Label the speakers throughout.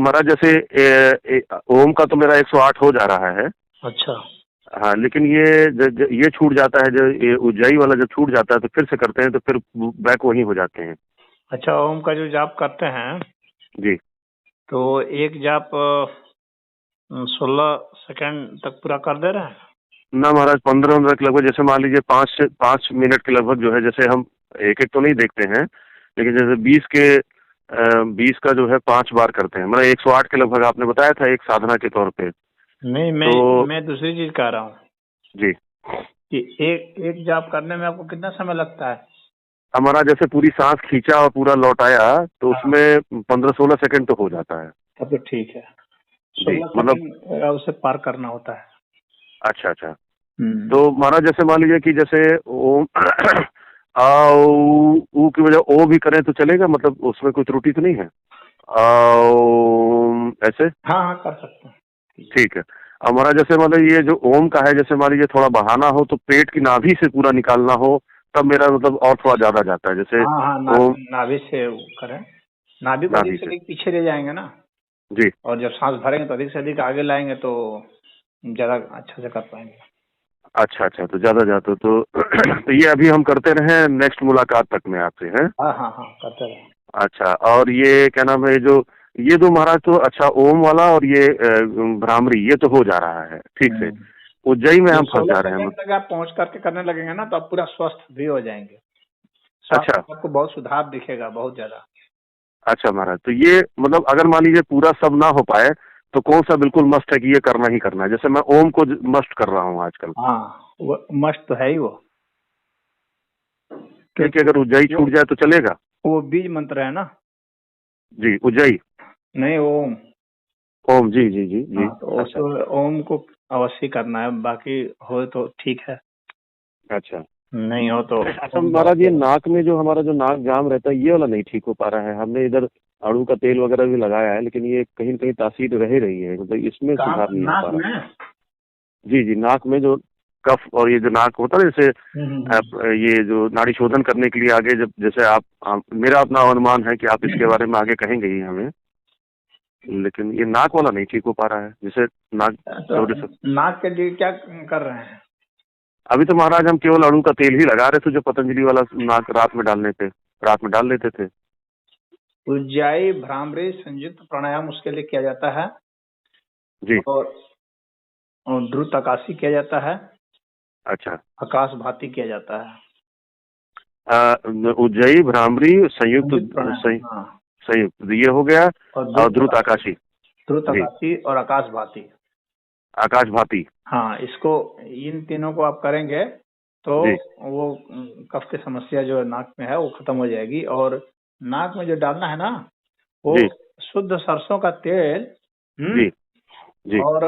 Speaker 1: महाराज जैसे ओम का तो मेरा 108 हो जा रहा है।
Speaker 2: अच्छा।
Speaker 1: हाँ, लेकिन ये छूट जाता है, जो ये उज्जाई वाला जब छूट जाता है तो फिर से करते हैं तो फिर बैक वही हो जाते हैं।
Speaker 2: अच्छा, ओम का जो जाप करते हैं
Speaker 1: जी।
Speaker 2: तो एक जाप 16 सेकंड तक पूरा कर दे रहे हैं
Speaker 1: ना महाराज, 15 के लगभग, जैसे मान लीजिए 5 मिनट के लगभग जो है, जैसे हम एक एक तो नहीं देखते हैं, लेकिन जैसे 20 का जो है 5 बार करते हैं, मतलब 108 के लगभग आपने बताया था एक साधना के तौर पे।
Speaker 2: नहीं,
Speaker 1: तो
Speaker 2: मैं दूसरी चीज कह रहा हूँ
Speaker 1: जी,
Speaker 2: कि एक जाप करने में आपको कितना समय लगता है?
Speaker 1: हमारा जैसे पूरी सांस खींचा और पूरा लौटाया तो
Speaker 2: हाँ,
Speaker 1: उसमें 15-16 सेकंड तो हो जाता है।
Speaker 2: तब तो ठीक है।
Speaker 1: जी,
Speaker 2: 16
Speaker 1: मतलब
Speaker 2: सेकंड उसे पार करना होता है।
Speaker 1: अच्छा अच्छा।
Speaker 2: हम्म।
Speaker 1: तो महाराज जैसे मान लीजिए कि जैसे ओम आ ऊ की वजह ओ भी करें तो चलेगा, मतलब उसमें कोई त्रुटि तो नहीं है? ऐसे
Speaker 2: हाँ हाँ, कर सकते हैं।
Speaker 1: ठीक है। हमारा जैसे मतलब ये जो ओम का है, जैसे मान लीजिए थोड़ा बढ़ाना हो तो पेट की नाभि से पूरा निकालना हो तब मेरा मतलब और थोड़ा ज्यादा जाता है, जैसे
Speaker 2: हाँ हाँ,
Speaker 1: ओम
Speaker 2: नाभि से वो करें। नाभि को अधिक
Speaker 1: नाभि
Speaker 2: से
Speaker 1: से।
Speaker 2: अधिक पीछे ले जाएंगे ना,
Speaker 1: जी।
Speaker 2: और जब सांस भरेंगे तो अधिक से अधिक आगे लाएंगे तो ज्यादा अच्छा से कर पाएंगे।
Speaker 1: अच्छा अच्छा, तो ज्यादा जाता तो तो ये अभी हम करते रहे नेक्स्ट मुलाकात तक में आपसे हैं।
Speaker 2: हाँ हाँ हाँ, करते रहे।
Speaker 1: अच्छा, और ये क्या नाम है, जो ये दो महाराज तो अच्छा, ओम वाला और ये भ्रामरी, ये तो हो जा रहा है ठीक से।
Speaker 2: हम्म।
Speaker 1: उज्जैन में
Speaker 2: ये
Speaker 1: हम फंस
Speaker 2: 16
Speaker 1: जा रहे हैं
Speaker 2: सेकंड तक आप पहुंच करके करने लगेंगे ना तो आप पूरा स्वस्थ भी हो जाएंगे।
Speaker 1: अच्छा
Speaker 2: स्वास्थ्य में आपको बहुत सुधार दिखेगा, बहुत ज्यादा।
Speaker 1: अच्छा महाराज, तो ये मतलब अगर मान लीजिए पूरा सब ना हो पाए तो कौन सा बिल्कुल मस्ट है कि ये करना ही करना है? जैसे मैं ओम को मस्ट कर रहा हूँ आजकल,
Speaker 2: हाँ, वो मस्त तो है ही वो,
Speaker 1: क्योंकि
Speaker 2: क्योंकि
Speaker 1: अगर उज्जैन
Speaker 2: वो
Speaker 1: छूट जाए तो चलेगा।
Speaker 2: वो बीज मंत्र है ना।
Speaker 1: जी, उज्जैन।
Speaker 2: नहीं, ओम।
Speaker 1: ओम, जी जी जी जी।
Speaker 2: हाँ, तो उस
Speaker 1: अच्छा
Speaker 2: ओम को अवश्य करना है, बाकी हो तो ठीक है,
Speaker 1: अच्छा।
Speaker 2: नहीं हो तो
Speaker 1: अच्छा
Speaker 2: ओम
Speaker 1: महाराज, ये
Speaker 2: अवश्य।
Speaker 1: नाक में जो हमारा जो नाक जाम रहता है ये वाला नहीं ठीक हो पा रहा है। हमने इधर अड़ू का तेल वगैरह भी लगाया है, लेकिन ये कहीं न कहीं तासीर रह रही है, मतलब इसमें
Speaker 2: काम
Speaker 1: सुधार नहीं हो
Speaker 2: नाक
Speaker 1: पा रहा।
Speaker 2: में।
Speaker 1: जी जी, नाक में जो कफ और ये जो नाक होता है, जैसे ये जो नाड़ी शोधन करने के लिए आगे, जब जैसे मेरा अपना अनुमान है कि आप इसके बारे में आगे कहेंगे ही हमें, लेकिन ये नाक वाला नहीं ठीक हो पा रहा है, जैसे नाक
Speaker 2: तो
Speaker 1: चौड़े से।
Speaker 2: नाक के लिए क्या कर रहे हैं?
Speaker 1: अभी तो महाराज हम केवल अड़ू का तेल ही लगा रहे थे, जो पतंजलि वाला नाक रात में डाल लेते थे।
Speaker 2: उज्जाई भ्रामरी संयुक्त प्राणायाम उसके लिए किया जाता है,
Speaker 1: जी।
Speaker 2: और द्रुत आकाशी किया जाता है,
Speaker 1: अच्छा।
Speaker 2: आकाश भाती किया जाता है।
Speaker 1: उज्जयी भ्रामरी संयुक्त,
Speaker 2: संयुक्त प्राणायाम, हाँ।
Speaker 1: संयुक्त ये हो गया।
Speaker 2: और
Speaker 1: और द्रुत आकाशी।
Speaker 2: द्रुत
Speaker 1: जी,
Speaker 2: आकाशी और आकाश भाती।
Speaker 1: आकाश भाती।
Speaker 2: हाँ, इसको इन तीनों को आप करेंगे तो
Speaker 1: जी
Speaker 2: वो कफ की समस्या जो नाक में है वो खत्म हो जाएगी। और नाक में जो डालना है ना, वो
Speaker 1: जी
Speaker 2: शुद्ध सरसों का तेल,
Speaker 1: जी जी
Speaker 2: और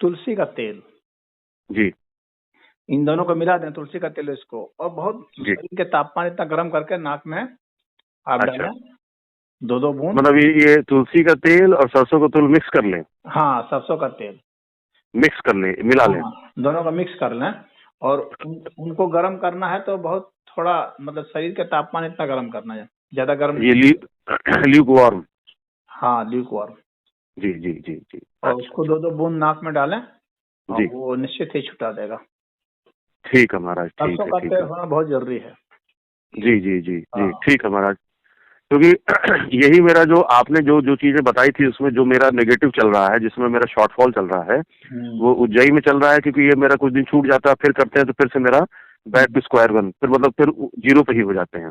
Speaker 2: तुलसी का तेल,
Speaker 1: जी
Speaker 2: इन दोनों को मिला दें, तुलसी का तेल इसको, और बहुत
Speaker 1: जी।
Speaker 2: शरीर के तापमान इतना गर्म करके नाक में आप
Speaker 1: अच्छा,
Speaker 2: डालें, 2-2 बूंद।
Speaker 1: मतलब ये तुलसी का तेल और सरसों का तेल मिक्स कर लें?
Speaker 2: हाँ, सरसों का तेल।
Speaker 1: मिक्स कर लें, मिला लें?
Speaker 2: हाँ, दोनों का मिक्स कर लें, और उनको गर्म करना है तो बहुत थोड़ा, मतलब शरीर के तापमान इतना गर्म करना है, ज्यादा गर्म
Speaker 1: ये
Speaker 2: नहीं।
Speaker 1: Luke warm.
Speaker 2: हाँ, ल्यूकवार्म।
Speaker 1: जी जी जी जी।
Speaker 2: और
Speaker 1: अच्छा
Speaker 2: उसको
Speaker 1: अच्छा।
Speaker 2: 2-2 बूंद नाक में डालें, और
Speaker 1: जी,
Speaker 2: वो निश्चित ही छुटा देगा।
Speaker 1: ठीक है महाराज, ठीक
Speaker 2: सरसों
Speaker 1: है
Speaker 2: का
Speaker 1: ठीक
Speaker 2: तेल
Speaker 1: है।
Speaker 2: होना बहुत जरूरी है।
Speaker 1: जी जी जी जी,
Speaker 2: हाँ।
Speaker 1: ठीक है महाराज। क्योंकि यही मेरा जो आपने जो जो चीजें बताई थी उसमें जो मेरा नेगेटिव चल रहा है, जिसमें मेरा शॉर्टफॉल चल रहा है, वो उज्जैन में चल रहा है। क्योंकि ये मेरा कुछ दिन छूट जाता है, फिर करते हैं तो फिर से मेरा बैक टू स्क्वायर वन, फिर मतलब फिर जीरो पे ही हो जाते हैं।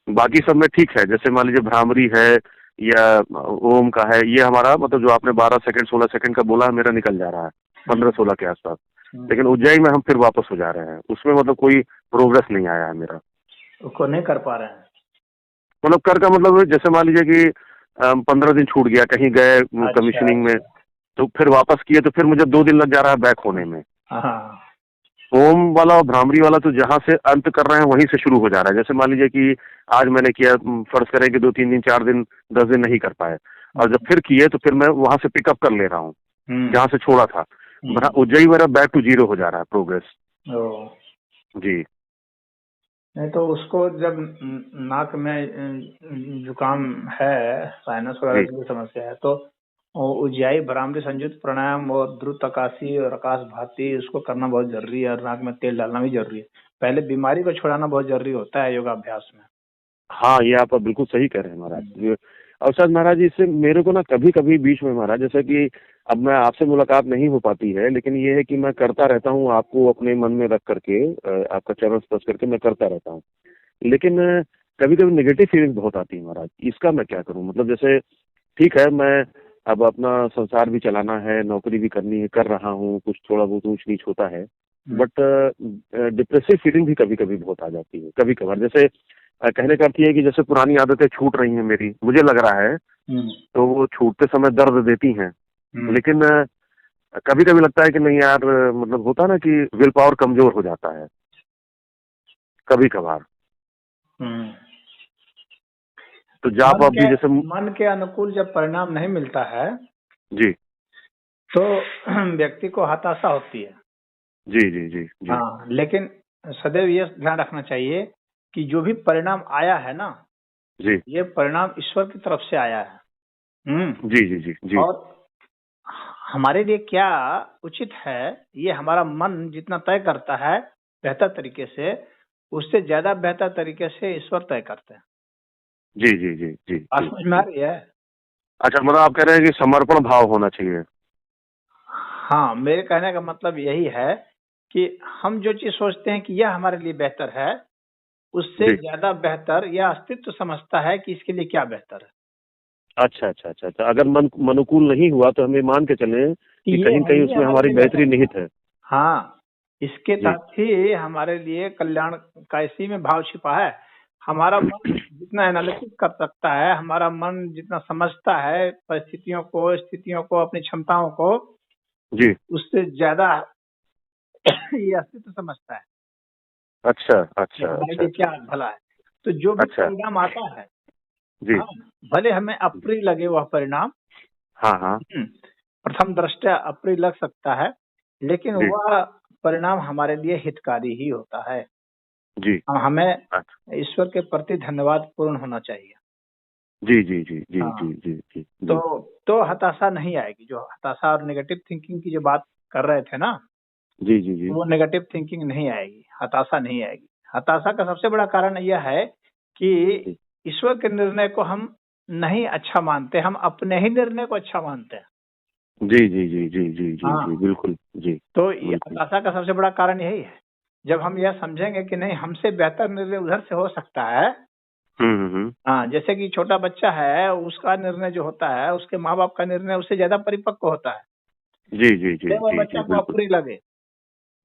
Speaker 1: बाकी सब में ठीक है, जैसे मान लीजिए भ्रामरी है या ओम का है, ये हमारा मतलब जो आपने 12 सेकंड 16 सेकंड का बोला है, मेरा निकल जा रहा है 15-16 के आसपास। लेकिन उज्जैन में हम फिर वापस हो जा रहे हैं, उसमें मतलब कोई प्रोग्रेस नहीं आया है मेरा।
Speaker 2: उसको नहीं कर पा रहे हैं।
Speaker 1: मतलब कर का मतलब जैसे मान लीजिए कि 15 दिन छूट गया, कहीं गए
Speaker 2: अच्छा
Speaker 1: कमीशनिंग में,
Speaker 2: अच्छा।
Speaker 1: तो फिर वापस किए तो फिर मुझे 2 दिन लग जा रहा है बैक होने में।
Speaker 2: हाँ।
Speaker 1: ओम वाला और भ्रामरी वाला तो जहाँ से अंत कर रहे हैं वहीं से शुरू हो जा रहा है। जैसे मान लीजिए कि आज मैंने किया, फर्ज करें कि 2-3 दिन 4 दिन 10 दिन नहीं कर पाए, और जब फिर किए तो फिर मैं वहां से पिकअप कर ले रहा हूँ जहाँ से छोड़ा था। उज्जैन मेरा बैक टू जीरो हो जा रहा है प्रोग्रेस।
Speaker 2: ओ।
Speaker 1: जी।
Speaker 2: नहीं तो उसको जब नाक में जुकाम है, साइनस वगैरह
Speaker 1: जी
Speaker 2: की भी समस्या है, तो उज्जाई भ्रामरी संयुक्त प्राणायाम और द्रुत आकाशी और आकाश भाती उसको करना बहुत जरूरी है, और नाक में तेल डालना भी जरूरी है। पहले बीमारी को छुड़ाना बहुत जरूरी होता है योगाभ्यास में।
Speaker 1: हाँ, ये आप बिल्कुल सही कह रहे हैं महाराज। और शायद महाराज इससे मेरे को ना कभी कभी बीच में महाराज, जैसे कि अब मैं आपसे मुलाकात नहीं हो पाती है, लेकिन ये है कि मैं करता रहता हूँ आपको अपने मन में रख करके, आपका चरण स्पर्श करके मैं करता रहता हूँ। लेकिन कभी कभी नेगेटिव फीलिंग बहुत आती है महाराज, इसका मैं क्या करूँ? मतलब जैसे ठीक है, मैं अब अपना संसार भी चलाना है, नौकरी भी करनी है, कर रहा हूँ, कुछ थोड़ा बहुत ऊंच नीच होता है, बट डिप्रेसिव फीलिंग भी कभी कभी बहुत आ जाती है कभी कभार। जैसे कहने का अर्थ ये है कि जैसे पुरानी आदतें छूट रही हैं मेरी, मुझे लग रहा है, तो वो छूटते समय दर्द देती हैं। लेकिन कभी कभी लगता है कि नहीं यार, मतलब होता है ना कि विल पावर कमजोर हो जाता है कभी कभार। तो जाप
Speaker 2: मन
Speaker 1: आप
Speaker 2: के
Speaker 1: भी जैसे।
Speaker 2: मन के अनुकूल जब परिणाम नहीं मिलता है
Speaker 1: जी
Speaker 2: तो व्यक्ति को हताशा होती है।
Speaker 1: जी जी जी जी
Speaker 2: हाँ, लेकिन सदैव ये ध्यान रखना चाहिए कि जो भी परिणाम आया है ना,
Speaker 1: जी
Speaker 2: ये परिणाम ईश्वर की तरफ से आया है।
Speaker 1: जी जी जी जी
Speaker 2: और हमारे लिए क्या उचित है, ये हमारा मन जितना तय करता है बेहतर तरीके से, उससे ज्यादा बेहतर तरीके से ईश्वर तय करते हैं।
Speaker 1: जी जी जी जी
Speaker 2: बात
Speaker 1: जी
Speaker 2: समझ में आ
Speaker 1: जी।
Speaker 2: रही है?
Speaker 1: अच्छा, मतलब आप कह रहे हैं कि समर्पण भाव होना चाहिए।
Speaker 2: हाँ, मेरे कहने का मतलब यही है कि हम जो चीज सोचते हैं कि यह हमारे लिए बेहतर है, उससे
Speaker 1: जी।
Speaker 2: ज्यादा बेहतर यह अस्तित्व समझता है कि इसके लिए क्या बेहतर है।
Speaker 1: अच्छा अच्छा अच्छा अच्छा, अगर मन अनुकूल नहीं हुआ तो हमें मान के चले कि
Speaker 2: ये
Speaker 1: कहीं न कहीं
Speaker 2: ये
Speaker 1: उसमें
Speaker 2: हमारे
Speaker 1: हमारी
Speaker 2: लिए
Speaker 1: बेहतरी
Speaker 2: बेहतर है।
Speaker 1: निहित है।
Speaker 2: हाँ, इसके
Speaker 1: जी
Speaker 2: तहत ही हमारे लिए कल्याण का इसी में भाव छिपा है। हमारा मन जितना एनालिसिस कर सकता है, हमारा मन जितना समझता है परिस्थितियों को, स्थितियों को, अपनी क्षमताओं को,
Speaker 1: जी।
Speaker 2: उससे ज्यादा ये अस्तित्व समझता है
Speaker 1: अच्छा
Speaker 2: कि
Speaker 1: अच्छा
Speaker 2: हमारे
Speaker 1: अच्छा
Speaker 2: लिए
Speaker 1: अच्छा
Speaker 2: क्या भला है। तो जो भी
Speaker 1: अच्छा।
Speaker 2: परिणाम आता है,
Speaker 1: जी।
Speaker 2: हाँ, भले हमें अप्रिय लगे वह परिणाम,
Speaker 1: हाँ हाँ।
Speaker 2: प्रथम दृष्टया अप्रिय लग सकता है, लेकिन
Speaker 1: जी
Speaker 2: वह परिणाम हमारे लिए हितकारी ही होता है।
Speaker 1: जी।
Speaker 2: हमें
Speaker 1: अच्छा।
Speaker 2: ईश्वर के प्रति धन्यवाद पूर्ण होना चाहिए।
Speaker 1: जी जी जी जी
Speaker 2: हाँ,
Speaker 1: जी जी जी
Speaker 2: तो
Speaker 1: जी
Speaker 2: हताशा नहीं आएगी। जो हताशा और नेगेटिव थिंकिंग की जो बात कर रहे थे ना,
Speaker 1: जी जी जी
Speaker 2: वो नेगेटिव थिंकिंग नहीं आएगी, हताशा नहीं आएगी। हताशा का सबसे बड़ा कारण यह है कि
Speaker 1: जी
Speaker 2: ईश्वर के निर्णय को हम नहीं अच्छा मानते, हम अपने ही निर्णय को अच्छा मानते हैं।
Speaker 1: जी जी जी जी जी जी जी,
Speaker 2: हाँ,
Speaker 1: बिल्कुल जी।
Speaker 2: तो ये
Speaker 1: बिल्कुल।
Speaker 2: हताशा का सबसे बड़ा कारण यही है। जब हम यह समझेंगे कि नहीं, हमसे बेहतर निर्णय उधर से हो सकता है।
Speaker 1: हम्म।
Speaker 2: हाँ, जैसे कि छोटा बच्चा है, उसका निर्णय जो होता है, उसके माँ बाप का निर्णय उससे ज्यादा परिपक्व होता है।
Speaker 1: जी जी जी
Speaker 2: भले वह
Speaker 1: जी
Speaker 2: बच्चा
Speaker 1: जी
Speaker 2: को
Speaker 1: बिल्कुल।
Speaker 2: अप्रिय लगे,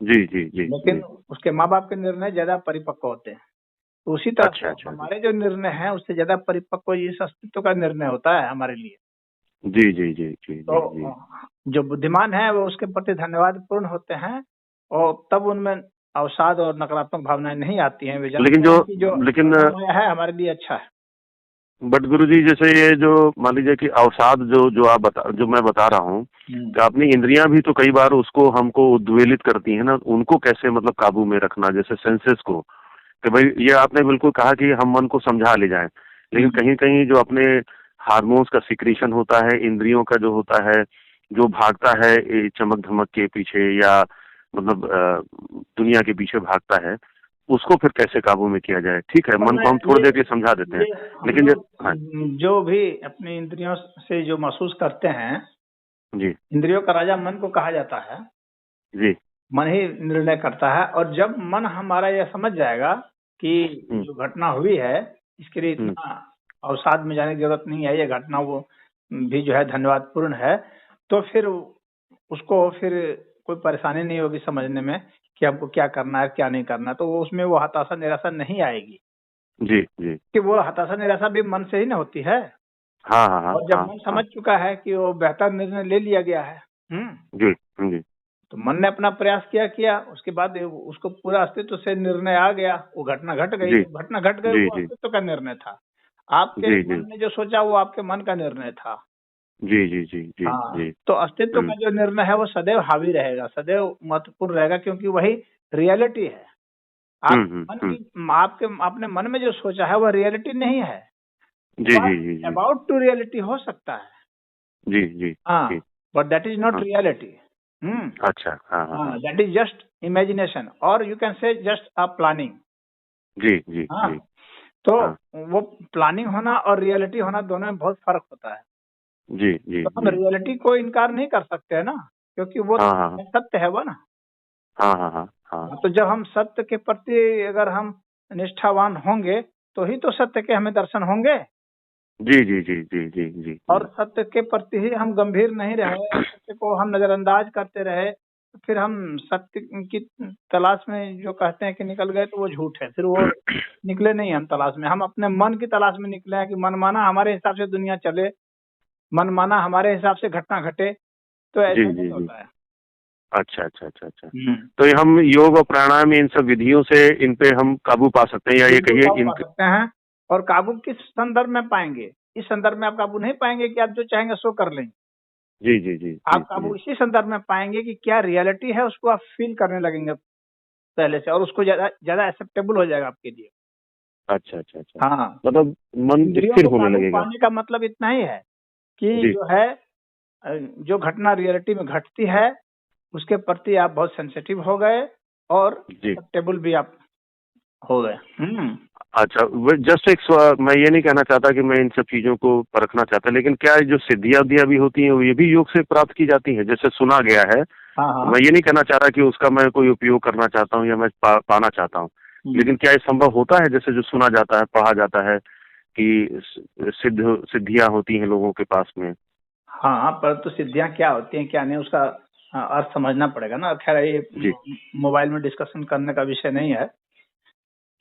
Speaker 1: जी जी जी
Speaker 2: लेकिन
Speaker 1: जी।
Speaker 2: उसके माँ बाप के निर्णय ज्यादा परिपक्व होते हैं। तो उसी तरह
Speaker 1: अच्छा
Speaker 2: से
Speaker 1: अच्छा अच्छा।
Speaker 2: हमारे जो निर्णय हैं, उससे ज्यादा परिपक्व इस अस्तित्व का निर्णय होता है हमारे लिए।
Speaker 1: जी जी जी जी
Speaker 2: तो
Speaker 1: जी जी।
Speaker 2: जो बुद्धिमान है वो उसके प्रति धन्यवाद पूर्ण होते हैं, और तब उनमें अवसाद और नकारात्मक भावनाएं नहीं आती हैं। वे
Speaker 1: लेकिन
Speaker 2: जानते हैं कि जो
Speaker 1: लेकिन
Speaker 2: परिणाम आया है हमारे लिए अच्छा है।
Speaker 1: बट गुरुजी, जैसे ये जो मान लीजिए कि अवसाद जो मैं बता रहा हूँ, कि अपनी इंद्रियां भी तो कई बार उसको हमको उद्वेलित करती हैं ना, उनको कैसे मतलब काबू में रखना, जैसे सेंसेस को, कि भाई ये आपने बिल्कुल कहा कि हम मन को समझा ले जाएं, लेकिन कहीं कहीं जो अपने हार्मोन्स का सिक्रीशन होता है, इंद्रियों का जो होता है, जो भागता है ये चमक धमक के पीछे, या मतलब दुनिया के पीछे भागता है, उसको फिर कैसे काबू में किया जाए? ठीक है, मन
Speaker 2: वरना
Speaker 1: को हम थोड़ी
Speaker 2: ये
Speaker 1: देर के लिए समझा देते हैं,
Speaker 2: ये हम
Speaker 1: लेकिन
Speaker 2: लोग
Speaker 1: हाँ।
Speaker 2: जो भी अपनी इंद्रियों से जो महसूस करते हैं,
Speaker 1: जी
Speaker 2: इंद्रियों का राजा मन को कहा जाता है।
Speaker 1: जी।
Speaker 2: मन ही निर्णय करता है, और जब मन हमारा यह समझ जाएगा कि
Speaker 1: हम्म
Speaker 2: जो घटना हुई है, इसके लिए
Speaker 1: हम्म
Speaker 2: इतना अवसाद में जाने की जरूरत नहीं है, ये घटना वो भी जो है धन्यवाद पूर्ण है, तो फिर उसको फिर कोई परेशानी नहीं होगी समझने में कि हमको क्या करना है क्या नहीं करना है। तो वो उसमें वो हताशा निराशा नहीं आएगी,
Speaker 1: जी जी।
Speaker 2: कि वो हताशा निराशा भी मन से ही ना होती है।
Speaker 1: हाँ हाँ हाँ
Speaker 2: और जब
Speaker 1: हाँ
Speaker 2: मन
Speaker 1: हाँ।
Speaker 2: समझ चुका है कि वो बेहतर निर्णय ले लिया गया है,
Speaker 1: जी जी
Speaker 2: तो मन ने अपना प्रयास किया किया, उसके बाद उसको पूरा अस्तित्व से निर्णय आ गया, वो घटना घट गई।
Speaker 1: जी
Speaker 2: जो घटना घट गई
Speaker 1: जी
Speaker 2: वो
Speaker 1: जी
Speaker 2: अस्तित्व का निर्णय था। आपके
Speaker 1: जी जी
Speaker 2: मन ने जो सोचा वो आपके मन का निर्णय था।
Speaker 1: जी जी जी जी
Speaker 2: हाँ,
Speaker 1: जी।
Speaker 2: तो अस्तित्व
Speaker 1: हम्म।
Speaker 2: का जो निर्णय है वो सदैव हावी रहेगा, सदैव महत्वपूर्ण रहेगा, क्योंकि वही रियलिटी है। आप मन की आपके अपने मन में जो सोचा है वह रियलिटी नहीं है,
Speaker 1: जी जी जी जी
Speaker 2: अबाउट टू रियलिटी हो सकता है।
Speaker 1: जी जी
Speaker 2: हाँ,
Speaker 1: जी,
Speaker 2: बट दैट इज नॉट
Speaker 1: हाँ,
Speaker 2: रियलिटी।
Speaker 1: अच्छा, हाँ हाँ हाँ,
Speaker 2: दैट इज जस्ट इमेजिनेशन, और you can say just a planning.
Speaker 1: जी जी
Speaker 2: हाँ,
Speaker 1: जी,
Speaker 2: तो
Speaker 1: हाँ,
Speaker 2: वो प्लानिंग होना और रियलिटी होना दोनों में बहुत फर्क होता है।
Speaker 1: जी जी
Speaker 2: तो हम
Speaker 1: जी,
Speaker 2: रियलिटी को इनकार नहीं कर सकते है ना, क्योंकि वो
Speaker 1: हाँ हाँ
Speaker 2: सत्य है वो ना।
Speaker 1: हाँ हाँ हाँ हाँ,
Speaker 2: तो जब हम सत्य के प्रति अगर हम निष्ठावान होंगे तो ही तो सत्य के हमें दर्शन होंगे।
Speaker 1: जी जी जी जी जी जी
Speaker 2: और सत्य के प्रति ही हम गंभीर नहीं रहे, सत्य को हम नजरअंदाज करते रहे, तो फिर हम सत्य की तलाश में जो कहते हैं कि निकल गए, तो वो झूठ है। फिर वो निकले नहीं हम तलाश में, हम अपने मन की तलाश में निकले हैं कि मनमाना हमारे हिसाब से दुनिया चले, मनमाना हमारे हिसाब से घटना घटे। तो
Speaker 1: जी
Speaker 2: ऐसा
Speaker 1: जी
Speaker 2: नहीं
Speaker 1: जी,
Speaker 2: होता है।
Speaker 1: अच्छा अच्छा अच्छा अच्छा, तो ये हम योग और प्राणायाम इन सब विधियों से इन पे हम काबू पा सकते हैं, या ये
Speaker 2: बिल्कुल
Speaker 1: कहिए
Speaker 2: काबू
Speaker 1: इन
Speaker 2: पा सकते हैं। और काबू किस संदर्भ में पाएंगे? इस संदर्भ में आप काबू नहीं पाएंगे कि आप जो चाहेंगे सो कर लेंगे।
Speaker 1: जी जी जी जी
Speaker 2: आप काबू इसी संदर्भ में पाएंगे कि क्या रियलिटी है, उसको आप फील करने लगेंगे पहले से, और उसको ज्यादा ज्यादा एक्सेप्टेबल हो जाएगा आपके लिए।
Speaker 1: अच्छा अच्छा अच्छा,
Speaker 2: हाँ,
Speaker 1: मतलब मन
Speaker 2: इंद्रियों
Speaker 1: स्थिर
Speaker 2: को
Speaker 1: होने
Speaker 2: काबू
Speaker 1: लगेगा।
Speaker 2: पाने का मतलब इतना ही है कि
Speaker 1: जी
Speaker 2: जो है जो घटना रियलिटी में घटती है उसके प्रति आप बहुत सेंसिटिव हो गए और
Speaker 1: जी,
Speaker 2: एक्सेप्टेबल भी आप हो गए।
Speaker 1: अच्छा, जस्ट एक मैं ये नहीं कहना चाहता कि मैं इन सब चीजों को परखना चाहता, लेकिन क्या जो सिद्धियां उद्धियां भी होती हैं वो ये भी योग से प्राप्त की जाती हैं, जैसे सुना गया है।
Speaker 2: हाँ
Speaker 1: तो
Speaker 2: हाँ।
Speaker 1: मैं ये नहीं कहना चाह रहा कि उसका मैं कोई उपयोग करना चाहता हूँ या मैं पाना चाहता हूँ, लेकिन क्या ये संभव होता है, जैसे जो सुना जाता है, पढ़ा जाता है कि सिद्धियां होती हैं लोगों के पास में।
Speaker 2: हाँ, परंतु सिद्धियां क्या होती हैं क्या नहीं, उसका अर्थ समझना पड़ेगा ना। खैर ये
Speaker 1: जी,
Speaker 2: मोबाइल में डिस्कशन करने का विषय नहीं है।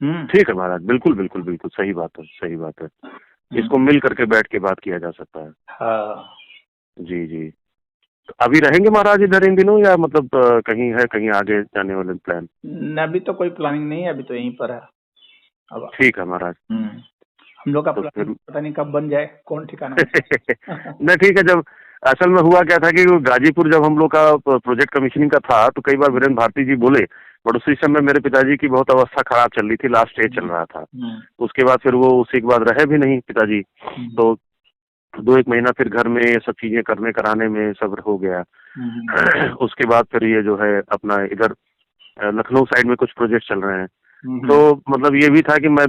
Speaker 1: ठीक है महाराज, बिल्कुल बिल्कुल बिल्कुल सही बात है, सही बात है।
Speaker 2: हम्म,
Speaker 1: इसको मिल करके बैठ के बात किया जा सकता है।
Speaker 2: हाँ।
Speaker 1: जी जी, तो अभी रहेंगे महाराज इधर इन दिनों, या मतलब कहीं है, कहीं आगे जाने वाले प्लान?
Speaker 2: अभी तो कोई प्लानिंग नहीं है, अभी तो यहीं पर है अब।
Speaker 1: ठीक है महाराज,
Speaker 2: हम लोग का
Speaker 1: तो
Speaker 2: प्लानिंग
Speaker 1: फिर
Speaker 2: पता नहीं कब बन जाए, कौन ठिकाना।
Speaker 1: नहीं ठीक है, जब असल में हुआ क्या था कि गाजीपुर जब हम लोग का प्रोजेक्ट कमीशनिंग का था, तो कई बार वीरेंद्र भारती जी बोले, बट उसी समय मेरे पिताजी की बहुत अवस्था खराब चल रही थी, लास्ट स्टेज चल रहा था। उसके बाद फिर वो उसी के बाद रहे भी नहीं पिताजी, तो 2-1 महीना फिर घर में ये सब चीजें करने कराने में सब हो गया। उसके बाद फिर ये जो है अपना इधर लखनऊ साइड में कुछ प्रोजेक्ट चल रहे हैं। तो मतलब ये भी था कि मैं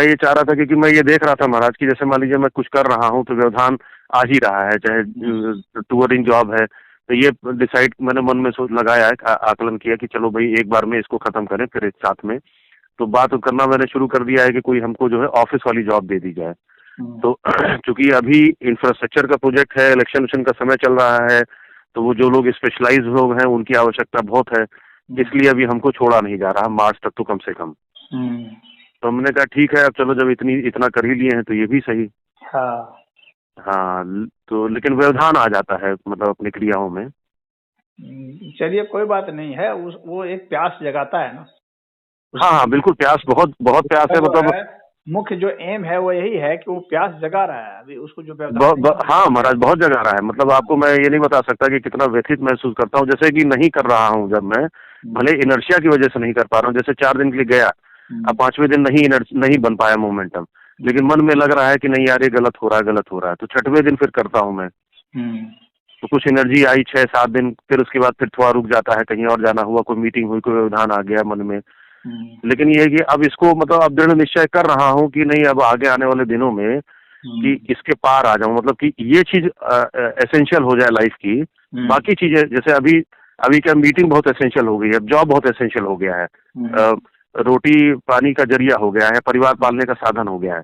Speaker 1: ये चाह रहा था, क्योंकि मैं ये देख रहा था महाराज कि जैसे मान लीजिए मैं कुछ कर रहा हूँ तो व्यवधान आ ही रहा है, चाहे टूरिंग जॉब है, तो ये डिसाइड मैंने मन में सोच लगाया है, आकलन किया कि चलो भाई एक बार में इसको खत्म करें, फिर एक साथ में तो बात करना मैंने शुरू कर दिया है कि कोई हमको जो है ऑफिस वाली जॉब दे दी जाए। तो चूंकि अभी इंफ्रास्ट्रक्चर का प्रोजेक्ट है, इलेक्शन का समय चल रहा है, तो वो जो लोग स्पेशलाइज लोग हैं उनकी आवश्यकता बहुत है, इसलिए अभी हमको छोड़ा नहीं जा रहा, मार्च तक तो कम से कम। तो हमने कहा ठीक है, अब चलो जब इतना कर ही लिए हैं तो ये भी सही।
Speaker 2: हाँ
Speaker 1: हाँ, तो लेकिन व्यवधान आ जाता है मतलब अपनी क्रियाओं में।
Speaker 2: चलिए कोई बात नहीं है, वो एक प्यास जगाता है ना।
Speaker 1: हाँ हाँ बिल्कुल, प्यास बहुत बहुत प्यास है,
Speaker 2: जो
Speaker 1: मतलब
Speaker 2: है मुख्य जो एम है वो यही है कि वो प्यास जगा रहा है अभी उसको, जो व्यवधान
Speaker 1: हाँ महाराज, बहुत जगह रहा है, मतलब आपको मैं ये नहीं बता सकता कि कितना व्यथित महसूस करता हूँ, जैसे कि नहीं कर रहा हूँ जब मैं, भले इनर्शिया की वजह से नहीं कर पा रहा हूँ, जैसे 4 दिन के लिए गया, अब 5वें दिन नहीं बन पाया मोमेंटम, लेकिन मन में लग रहा है कि नहीं यार ये गलत हो रहा है, गलत हो रहा है, तो 6वें दिन फिर करता हूँ मैं, तो कुछ एनर्जी आई 6-7 दिन, फिर उसके बाद फिर थोड़ा रुक जाता है, कहीं और जाना हुआ, कोई मीटिंग हुई, कोई व्यवधान आ गया मन में। लेकिन ये है कि अब इसको मतलब अब दृढ़ निश्चय कर रहा हूँ कि नहीं, अब आगे आने वाले दिनों में कि इसके पार आ जाऊं, मतलब कि ये चीज एसेंशियल हो जाए लाइफ की, बाकी चीजें जैसे अभी क्या मीटिंग बहुत एसेंशियल हो गई है, जॉब बहुत एसेंशियल हो गया है, रोटी पानी का जरिया हो गया है, परिवार पालने का साधन हो गया है,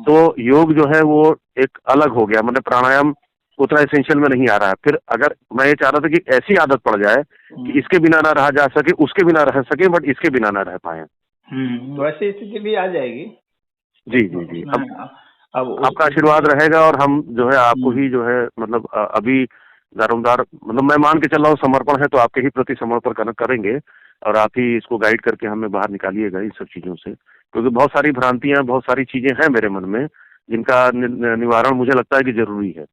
Speaker 1: तो योग जो है वो एक अलग हो गया, मतलब प्राणायाम उतना एसेंशियल में नहीं आ रहा है। फिर अगर मैं ये चाह रहा था कि ऐसी आदत पड़ जाए कि इसके बिना ना रहा जा सके, उसके बिना रह सके, बट इसके बिना ना रह पाए।
Speaker 2: वैसी स्थिति भी आ जाएगी।
Speaker 1: जी जी जी,
Speaker 2: अब
Speaker 1: आपका आशीर्वाद रहेगा, और हम जो है आपको ही जो है मतलब अभी दारोमदार, मतलब मैं मान के चल रहा हूँ समर्पण है, तो आपके ही प्रति समर्पण करेंगे, और आप ही इसको गाइड करके हमें बाहर निकालिएगा इन सब चीजों से, क्योंकि बहुत सारी भ्रांतियां, बहुत सारी चीजें हैं मेरे मन में जिनका निवारण मुझे लगता है कि जरूरी है।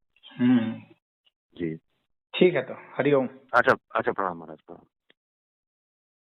Speaker 1: जी
Speaker 2: ठीक है, तो हरिओम।
Speaker 1: अच्छा अच्छा, प्रणाम महाराज, प्रणाम।